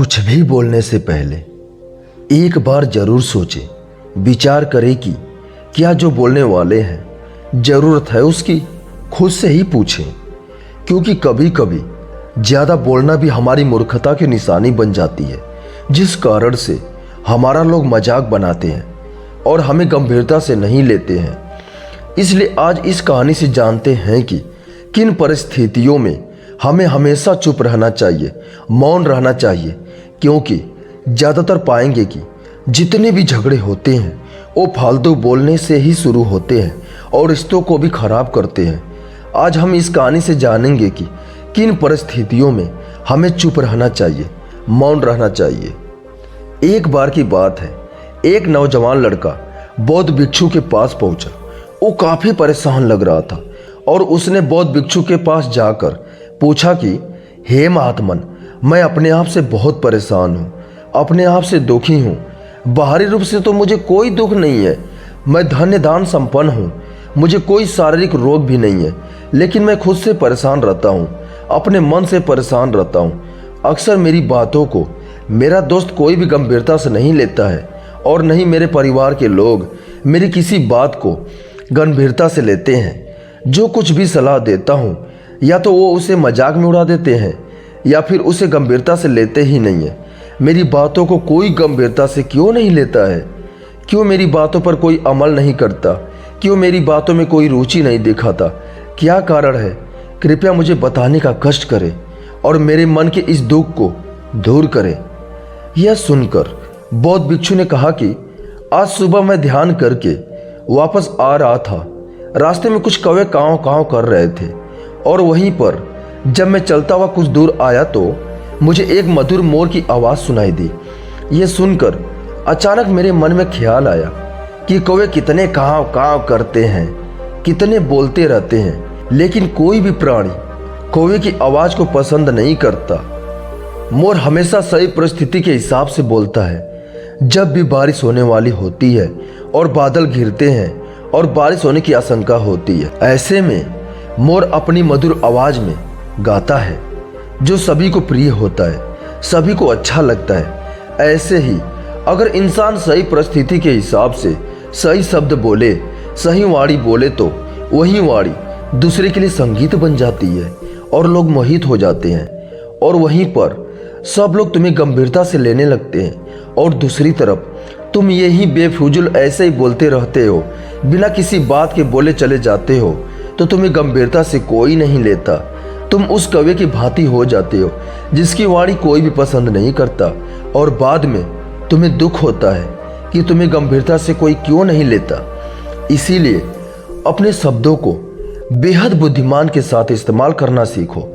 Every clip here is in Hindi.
कुछ भी बोलने से पहले एक बार जरूर सोचें, विचार करें कि क्या जो बोलने वाले हैं ज़रूरत है उसकी। खुद से ही पूछें, क्योंकि कभी कभी ज़्यादा बोलना भी हमारी मूर्खता की निशानी बन जाती है, जिस कारण से हमारा लोग मजाक बनाते हैं और हमें गंभीरता से नहीं लेते हैं। इसलिए आज इस कहानी से जानते हैं कि किन परिस्थितियों में हमें हमेशा चुप रहना चाहिए, मौन रहना चाहिए, क्योंकि ज़्यादातर पाएंगे कि जितने भी झगड़े होते हैं वो फालतू बोलने से ही शुरू होते हैं और रिश्तों को भी खराब करते हैं। आज हम इस कहानी से जानेंगे कि किन परिस्थितियों में हमें चुप रहना चाहिए, मौन रहना चाहिए। एक बार की बात है, एक नौजवान लड़का बौद्ध भिक्षु के पास पहुंचा। वो काफ़ी परेशान लग रहा था और उसने बौद्ध भिक्षु के पास जाकर पूछा कि हे महात्मन, मैं अपने आप से बहुत परेशान हूँ, अपने आप से दुखी हूँ। बाहरी रूप से तो मुझे कोई दुख नहीं है, मैं धन्य दान संपन्न हूँ, मुझे कोई शारीरिक रोग भी नहीं है, लेकिन मैं खुद से परेशान रहता हूँ, अपने मन से परेशान रहता हूँ। अक्सर मेरी बातों को मेरा दोस्त कोई भी गंभीरता से नहीं लेता है और नहीं मेरे परिवार के लोग मेरी किसी बात को गंभीरता से लेते हैं। जो कुछ भी सलाह देता हूँ या तो वो उसे मजाक में उड़ा देते हैं या फिर उसे गंभीरता से लेते ही नहीं है। मेरी बातों को कोई गंभीरता से क्यों नहीं लेता है? क्यों मेरी बातों पर कोई अमल नहीं करता? क्यों मेरी बातों में कोई रुचि नहीं दिखाता? क्या कारण है? कृपया मुझे बताने का कष्ट करें और मेरे मन के इस दुख को दूर करें। यह सुनकर बौद्ध भिक्षु ने कहा कि आज सुबह मैं ध्यान करके वापस आ रहा था। रास्ते में कुछ कौवे काँव काँव कर रहे थे और वहीं पर जब मैं चलता हुआ कुछ दूर आया तो मुझे एक मधुर मोर की आवाज़ सुनाई दी। यह सुनकर अचानक मेरे मन में ख्याल आया कि कौवे कितने काँव काँव करते हैं, कितने बोलते रहते हैं, लेकिन कोई भी प्राणी कौवे की आवाज़ को पसंद नहीं करता। मोर हमेशा सही परिस्थिति के हिसाब से बोलता है। जब भी बारिश होने वाली होती है और बादल घिरते हैं और बारिश होने की आशंका होती है, ऐसे में मोर अपनी मधुर आवाज में गाता है जो सभी को प्रिय होता है, सभी को अच्छा लगता है। ऐसे ही अगर इंसान सही परिस्थिति के हिसाब से सही शब्द बोले, सही वाणी बोले तो वही वाणी दूसरे के लिए संगीत बन जाती है और लोग मोहित हो जाते हैं और वहीं पर सब लोग तुम्हें गंभीरता से लेने लगते हैं और दूसरी तरफ तुम यही बेफिजूल ऐसे ही बोलते रहते हो, बिना किसी बात के बोले चले जाते हो, तो तुम्हें गंभीरता से कोई नहीं लेता। तुम उस कौवे की भांति हो जाते हो जिसकी वाणी कोई भी पसंद नहीं करता और बाद में तुम्हें दुख होता है कि तुम्हें गंभीरता से कोई क्यों नहीं लेता। इसीलिए अपने शब्दों को बेहद बुद्धिमान के साथ इस्तेमाल करना सीखो।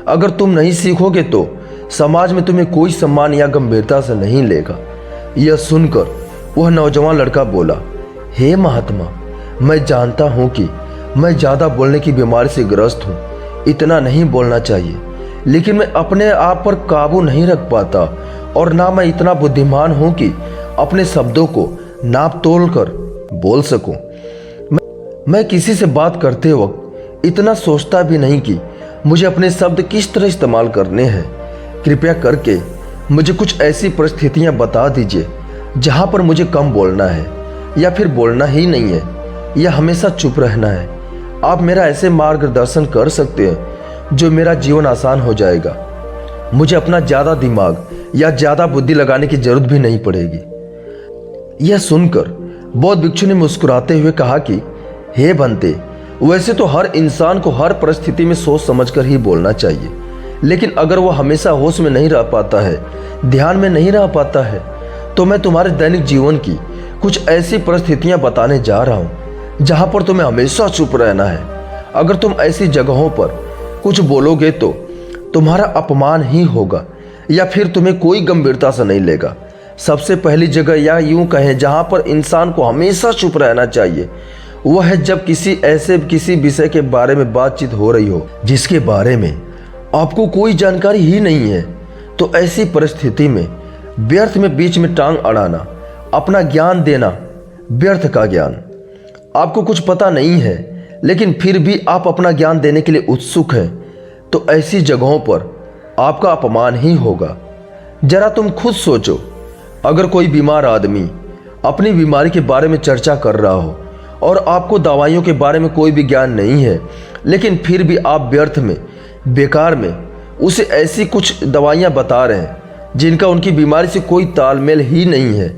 अगर तुम नहीं सीखोगे तो समाज में तुम्हें कोई सम्मान या गंभीरता से नहीं लेगा। यह सुनकर वह नौजवान लड़का बोला, हे महात्मा, मैं जानता हूँ कि मैं ज़्यादा बोलने की बीमारी से ग्रस्त हूँ, इतना नहीं बोलना चाहिए, लेकिन मैं अपने आप पर काबू नहीं रख पाता और ना मैं इतना बुद्धिमान हूँ कि अपने शब्दों को नाप तोल कर बोल सकूँ। मैं किसी से बात करते वक्त इतना सोचता भी नहीं कि मुझे अपने शब्द किस तरह इस्तेमाल करने हैं। कृपया करके मुझे कुछ ऐसी परिस्थितियाँ बता दीजिए जहाँ पर मुझे कम बोलना है या फिर बोलना ही नहीं है या हमेशा चुप रहना है। आप मेरा ऐसे मार्गदर्शन कर सकते हैं जो मेरा जीवन आसान हो जाएगा। मुझे अपना ज़्यादा दिमाग या ज़्यादा बुद्धि लगाने की जरूरत भी नहीं पड़ेगी। यह सुनकर बौद्ध भिक्षु ने मुस्कुराते हुए कहा कि हे बंते, वैसे तो हर इंसान को हर परिस्थिति में सोच समझकर ही बोलना चाहिए, लेकिन अगर वह हमेशा होश में नहीं रह पाता है, ध्यान में नहीं रह पाता है, तो मैं तुम्हारे दैनिक जीवन की कुछ ऐसी परिस्थितियां बताने जा रहा हूं जहां पर तुम्हें हमेशा चुप रहना है। अगर तुम ऐसी जगहों पर कुछ बोलोगे तो तुम्हारा अपमान ही होगा या फिर तुम्हें कोई गंभीरता से नहीं लेगा। सबसे पहली जगह या यूं कहें जहां पर इंसान को हमेशा चुप रहना चाहिए, वह है जब किसी विषय के बारे में बातचीत हो रही हो जिसके बारे में आपको कोई जानकारी ही नहीं है। तो ऐसी परिस्थिति में व्यर्थ में बीच में टांग अड़ाना, अपना ज्ञान देना, व्यर्थ का ज्ञान, आपको कुछ पता नहीं है लेकिन फिर भी आप अपना ज्ञान देने के लिए उत्सुक हैं, तो ऐसी जगहों पर आपका अपमान ही होगा। जरा तुम खुद सोचो, अगर कोई बीमार आदमी अपनी बीमारी के बारे में चर्चा कर रहा हो और आपको दवाइयों के बारे में कोई भी ज्ञान नहीं है, लेकिन फिर भी आप व्यर्थ में, बेकार में उसे ऐसी कुछ दवाइयाँ बता रहे हैं जिनका उनकी बीमारी से कोई तालमेल ही नहीं है।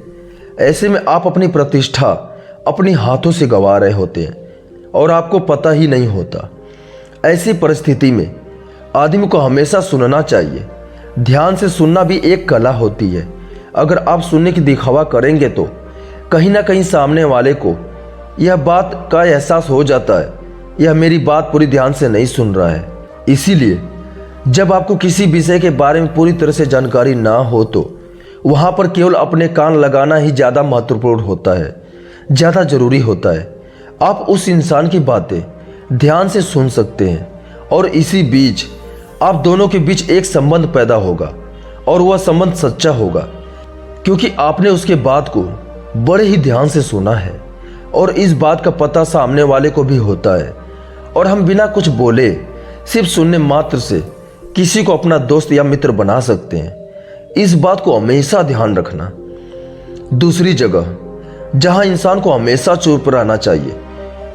ऐसे में आप अपनी प्रतिष्ठा अपने हाथों से गंवा रहे होते हैं और आपको पता ही नहीं होता। ऐसी परिस्थिति में आदमी को हमेशा सुनना चाहिए। ध्यान से सुनना भी एक कला होती है। अगर आप सुनने की दिखावा करेंगे तो कहीं ना कहीं सामने वाले को यह बात का एहसास हो जाता है, यह मेरी बात पूरी ध्यान से नहीं सुन रहा है। इसीलिए जब आपको किसी विषय के बारे में पूरी तरह से जानकारी ना हो तो वहाँ पर केवल अपने कान लगाना ही ज़्यादा महत्वपूर्ण होता है, ज़्यादा ज़रूरी होता है। आप उस इंसान की बातें ध्यान से सुन सकते हैं और इसी बीच आप दोनों के बीच एक संबंध पैदा होगा और वह संबंध सच्चा होगा, क्योंकि आपने उसके बात को बड़े ही ध्यान से सुना है और इस बात का पता सामने वाले को भी होता है। और हम बिना कुछ बोले सिर्फ सुनने मात्र से किसी को अपना दोस्त या मित्र बना सकते हैं। इस बात को हमेशा ध्यान रखना। दूसरी जगह जहां इंसान को हमेशा चुप रहना चाहिए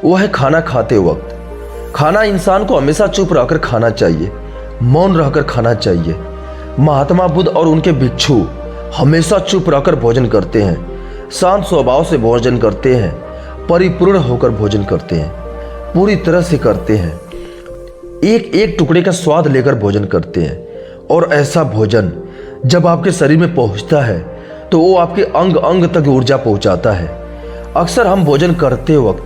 वह है खाना खाते वक्त। खाना इंसान को हमेशा चुप रहकर खाना चाहिए, मौन रहकर खाना चाहिए। महात्मा बुद्ध और उनके भिक्षु हमेशा चुप रहकर भोजन करते हैं, शांत स्वभाव से भोजन करते हैं, परिपूर्ण होकर भोजन करते हैं, पूरी तरह से करते हैं, एक एक टुकड़े का स्वाद लेकर भोजन करते हैं। और ऐसा भोजन जब आपके शरीर में पहुंचता है तो वो आपके अंग अंग तक ऊर्जा पहुंचाता है। अक्सर हम भोजन करते वक्त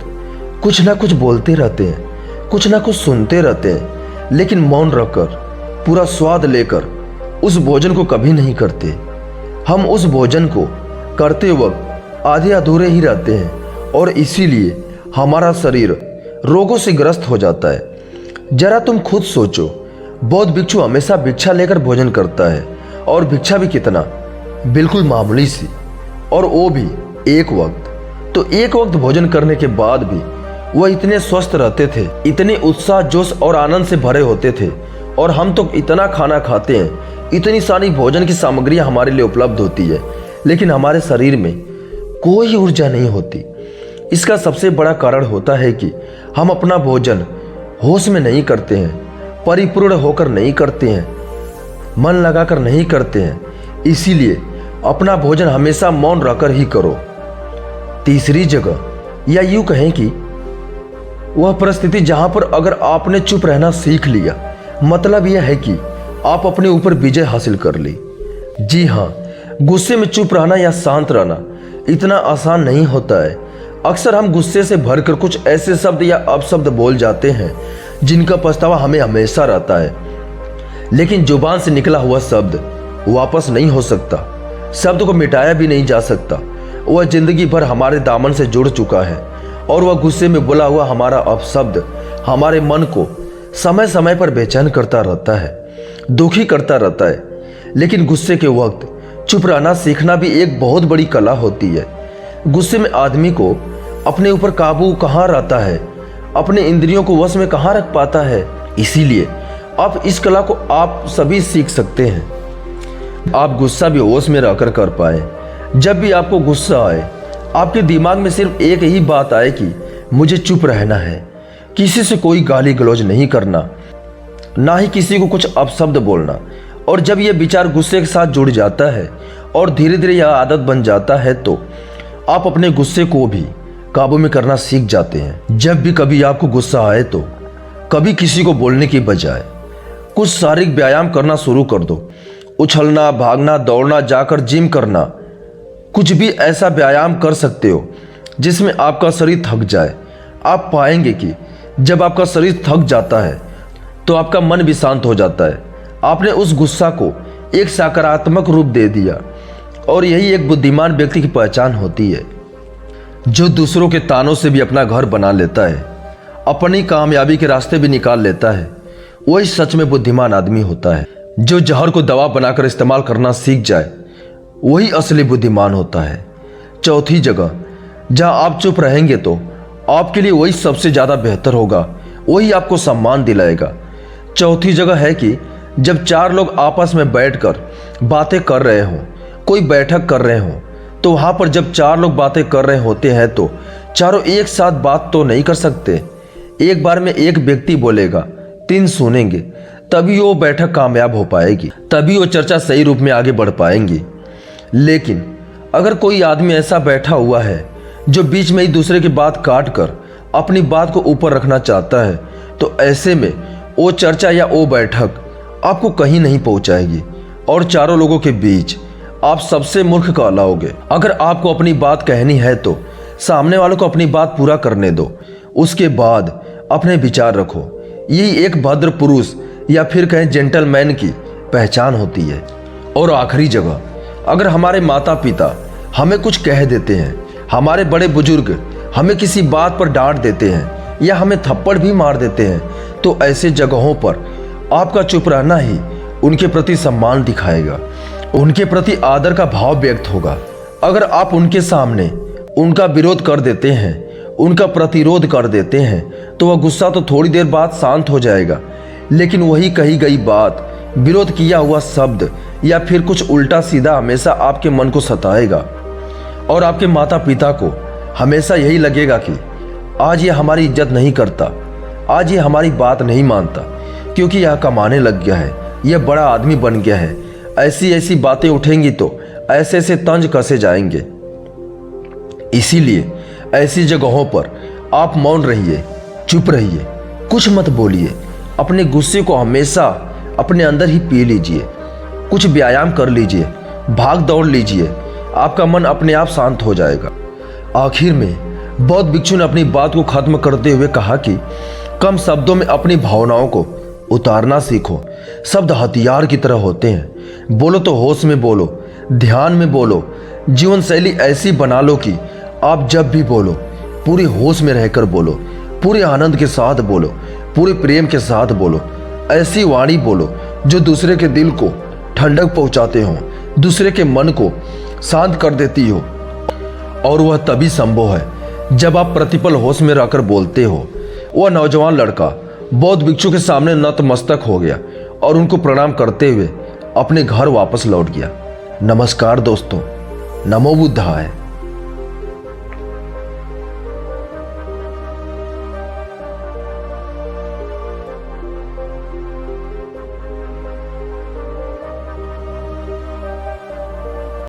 कुछ ना कुछ बोलते रहते हैं, कुछ ना कुछ सुनते रहते हैं, लेकिन मौन रखकर पूरा स्वाद लेकर उस भोजन को कभी नहीं करते। हम उस भोजन को करते वक्त आधे अधूरे ही रहते हैं और इसीलिए हमारा शरीर रोगों से ग्रस्त हो जाता है। जरा तुम खुद सोचो, बौद्ध भिक्षु हमेशा भिक्षा लेकर भोजन करता है और भिक्षा भी कितना, बिल्कुल मामूली सी, और वो भी एक वक्त। तो एक वक्त भोजन करने के बाद भी वह इतने स्वस्थ रहते थे, इतने उत्साह जोश और आनंद से भरे होते थे। और हम तो इतना खाना खाते हैं, इतनी सारी भोजन की सामग्रियां हमारे लिए उपलब्ध होती है, लेकिन हमारे शरीर में कोई ऊर्जा नहीं होती। इसका सबसे बड़ा कारण होता है कि हम अपना भोजन होश में नहीं करते हैं, परिपूर्ण होकर नहीं करते हैं, मन लगाकर नहीं करते हैं। इसीलिए अपना भोजन हमेशा मौन रहकर ही करो। तीसरी जगह, या यूं कहें कि वह परिस्थिति जहां पर अगर आपने चुप रहना सीख लिया, मतलब यह है कि आप अपने ऊपर विजय हासिल कर ली। जी हाँ, गुस्से में चुप रहना या शांत रहना इतना आसान नहीं होता है। अक्सर हम गुस्से से भरकर कुछ ऐसे शब्द या अपशब्द बोल जाते हैं जिनका पछतावा हमें हमेशा रहता है, लेकिन जुबान से निकला हुआ शब्द वापस नहीं हो सकता। शब्द को मिटाया भी नहीं जा सकता। वह जिंदगी भर हमारे दामन से जुड़ चुका है और वह गुस्से में बोला हुआ हमारा अपशब्द हमारे मन को समय समय पर बेचैन करता रहता है, दुखी करता रहता है। लेकिन गुस्से के वक्त चुप रहना सीखना भी एक बहुत बड़ी कला होती है। गुस्से में आदमी को अपने ऊपर काबू कहाँ रहता है, अपने इंद्रियों को वश में कहाँ रख पाता है। इसीलिए आप इस कला को आप सभी सीख सकते हैं। आप गुस्सा भी होश में रहकर कर पाए। जब भी आपको गुस्सा आए, आपके दिमाग में सिर्फ एक ही बात आए कि मुझे चुप रहना है, किसी से कोई गाली गलौज नहीं करना, ना ही किसी को कुछ अपशब्द बोलना। और जब यह विचार गुस्से के साथ जुड़ जाता है और धीरे धीरे यह आदत बन जाता है तो आप अपने गुस्से को भी काबू में करना सीख जाते हैं। जब भी कभी आपको गुस्सा आए तो कभी किसी को बोलने की बजाय कुछ शारीरिक व्यायाम करना शुरू कर दो। उछलना, भागना, दौड़ना, जाकर जिम करना, कुछ भी ऐसा व्यायाम कर सकते हो जिसमें आपका शरीर थक जाए। आप पाएंगे कि जब आपका शरीर थक जाता है तो आपका मन भी शांत हो जाता है। आपने उस गुस्सा को एक सकारात्मक रूप दे दिया और यही एक बुद्धिमान व्यक्ति की पहचान होती है, जो दूसरों के तानों से भी अपना घर बना लेता है, अपनी कामयाबी के रास्ते भी निकाल लेता है। वही सच में बुद्धिमान आदमी होता है। जो जहर को दवा बनाकर इस्तेमाल करना सीख जाए वही असली बुद्धिमान होता है। चौथी जगह, जहां आप चुप रहेंगे तो आपके लिए वही सबसे ज्यादा बेहतर होगा, वही आपको सम्मान दिलाएगा। चौथी जगह है कि जब चार लोग आपस में बैठकर बातें कर रहे हों, कोई बैठक कर रहे हों, तो वहां पर जब चार लोग बातें कर रहे होते हैं तो चारों एक साथ बात तो नहीं कर सकते। एक बार में एक व्यक्ति बोलेगा, तीन सुनेंगे, तभी वो बैठक कामयाब हो पाएगी, तभी वो चर्चा सही रूप में आगे बढ़ पाएंगी। लेकिन अगर कोई आदमी ऐसा बैठा हुआ है जो बीच में ही दूसरे की बात काट कर अपनी बात को ऊपर रखना चाहता है, तो ऐसे में वो चर्चा या वो बैठक आपको कहीं नहीं पहुंचाएगी और चारों लोगों के बीच आप सबसे मूर्ख कहलाओगे। अगर आपको अपनी बात कहनी है तो सामने वालों को अपनी बात पूरा करने दो, उसके बाद अपने विचार रखो। यही एक भद्र पुरुष या फिर कहें जेंटलमैन की पहचान होती है। और आखिरी जगह, अगर हमारे माता पिता हमें कुछ कह देते हैं, हमारे बड़े बुजुर्ग हमें किसी बात पर डांट देते हैं या हमें थप्पड़ भी मार देते हैं, तो ऐसे जगहों पर आपका चुप रहना ही उनके प्रति सम्मान दिखाएगा, उनके प्रति आदर का भाव व्यक्त होगा। अगर आप उनके सामने उनका विरोध कर देते हैं, उनका प्रतिरोध कर देते हैं, तो वह गुस्सा तो थोड़ी देर बाद शांत हो जाएगा, लेकिन वही कही गई बात, विरोध किया हुआ शब्द या फिर कुछ उल्टा सीधा हमेशा आपके मन को सताएगा। और आपके माता पिता को हमेशा यही लगेगा कि आज ये हमारी इज्जत नहीं करता, आज ये हमारी बात नहीं मानता, क्योंकि यह कमाने लग गया है, यह बड़ा आदमी बन गया है। ऐसी ऐसी बातें उठेंगी तो ऐसे ऐसे तंज कसे जाएंगे। इसीलिए ऐसी जगहों पर आप मौन रहिए, चुप रहिए, कुछ मत बोलिए। अपने गुस्से को हमेशा अपने अंदर ही पी लीजिए, कुछ व्यायाम कर लीजिए, भाग दौड़ लीजिए, आपका मन अपने आप शांत हो जाएगा। आखिर में बौद्ध भिक्षु ने अपनी बात को खत्म करते हुए कहा कि कम शब्दों में अपनी भावनाओं को उतारना सीखो। शब्द हथियार की तरह होते हैं। बोलो तो होश में बोलो, ध्यान में बोलो। जीवन शैली ऐसी बना लो कि आप जब भी बोलो पूरे होश में रहकर बोलो, पूरे आनंद के साथ बोलो, पूरे प्रेम के साथ बोलो। ऐसी वाणी बोलो जो दूसरे के दिल को ठंडक पहुंचाते हो, दूसरे के मन को शांत कर देती हो। और वह तभी संभव है जब आप प्रतिपल होश में रहकर बोलते हो। वह नौजवान लड़का बौद्ध भिक्षु के सामने नतमस्तक हो गया और उनको प्रणाम करते हुए अपने घर वापस लौट गया। नमस्कार दोस्तों, नमो बुद्धाय।